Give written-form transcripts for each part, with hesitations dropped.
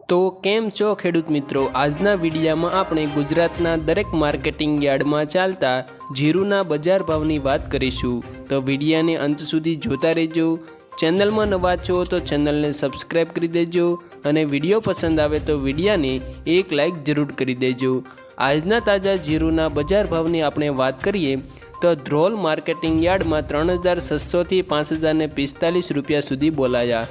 તો કેમ છો ખેડૂત મિત્રો, આજના વિડીયોમાં આપણે ગુજરાતના દરેક માર્કેટિંગ યાર્ડમાં ચાલતા જીરુના બજાર ભાવની વાત કરીશું। તો વિડીયોને અંત સુધી જોતા રહેજો। ચેનલમાં નવા છો તો ચેનલને સબસ્ક્રાઈબ કરી દેજો અને વિડીયો પસંદ આવે તો વિડીયોને એક લાઈક જરૂર કરી દેજો। આજના તાજા જીરુના બજાર ભાવની આપણે વાત કરીએ તો ધ્રોલ માર્કેટિંગ યાર્ડમાં 3600 થી 5045 રૂપિયા સુધી બોલાયા।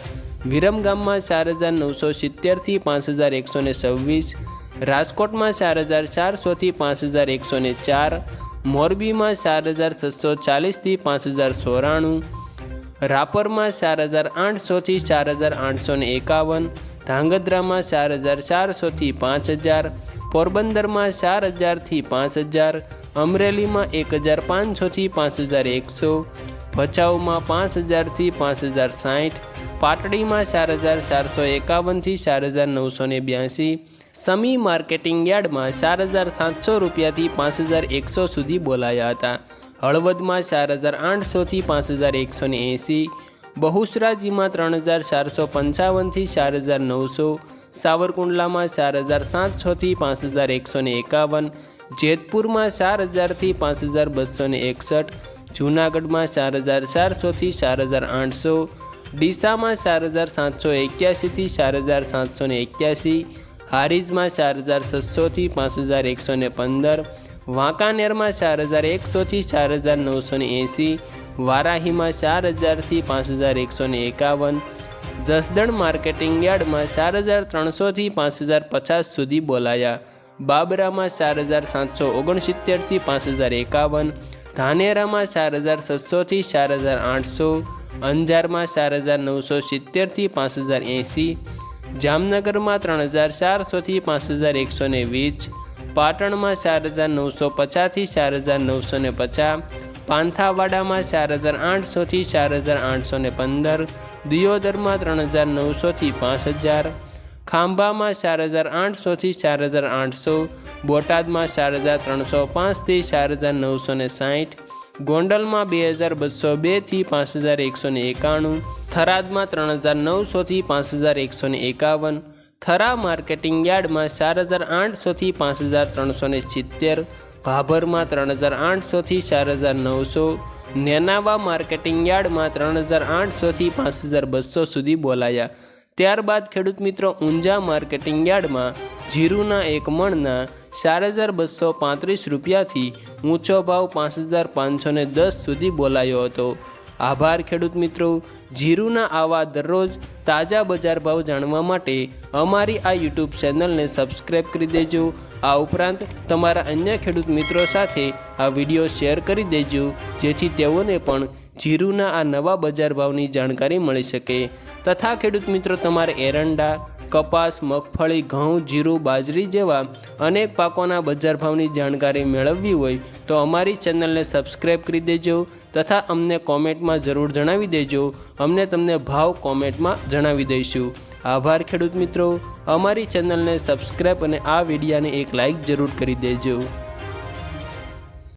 વિરમગામ में 4970 થી 5126, राजकोट में 4400 થી 5104, मोरबी में 4640 થી 5094, रापर में 4800 થી 4851, धांगध्रा में 4400 થી 5000, पोरबंदर में 4000 થી 5000, अमरेली में 1500 થી 5100, भचाऊ में 5000 થી 5060, पाटड़ी में 4451 થી 4982, समी मार्केटिंग यार्ड में 4700 रुपया थी 5100 सुधी बोलाया था। हळवद में 4800 थी 5180, बहुसराजी में 3455 थी 4900, सावरकुंडला में 4700 थी 5151, जेतपुर में 4000 थी 5261, जूनागढ़ में 4400 थी 4800, डीसा में 4781 थी 4781, हारीज में 4600 थी 5115, वांकानेर में 4100 थी 4980, वाराही में 4000 थी 5151, जसदण मार्केटिंग यार्ड में 4300 थी 5050 सुधी बोलाया। बाबरा में 4769 थी 5051, धानेरा में 4600 थी 4800, अंजार में 4970 थी 5080, जामनगर में 3400 थी 5120, पाटण में 4950 थी 4950, पांथावाड़ा में 4800 थी 4815, दियोदर में 3900 थी 5000, खांबा में 4800 थी 4800, बोटाद में 4305 थी 4960, गोंडल में 2202 थी 5191, थराद में 3900 थी 5151, थरा मार्केटिंग यार्ड में 4800 थी 5370, भाभर में 3800 थी 4900, नेनावा मार्केटिंग यार्ड में 3800 थी 5200 सुधी बोलाया। त्यारबाद खेडूत मित्रों, ऊंझा मार्केटिंग यार्ड में जीरुना एक मणना 4235 रुपया थी ऊँचो भाव 5510 सुधी बोलायो हतो। आभार खेडूत मित्रों। जीरुना आवा दररोज ताजा बजार भाव जाणवा माटे अमारी आ यूट्यूब चेनल ने सब्सक्राइब करी देजो। आ उपरांत तमारा अन्य खेडूत मित्रों साथे आ विडियो शेर करी देजो, जेथी तेओने पण जीरुना आ नवा बजार भावनी जानकारी मळी शके। तथा खेडूत मित्रों, तमारे एरंडा, कपास, मगफળી, घऊं, जीरु, बाजरी जेवा अनेक पाकोना बजार भावनी जानकारी मेळववी होय तो अमारी चेनल ने सब्सक्राइब करी देजो तथा अमने कॉमेंट में जरूर जणावी देजो। अमने तमने भाव कॉमेंट में जणावी दईशुं। आभार खेडूत मित्रों। अमारी चेनल ने सब्सक्राइब अने आ विडियोने एक लाइक जरूर करी देजो।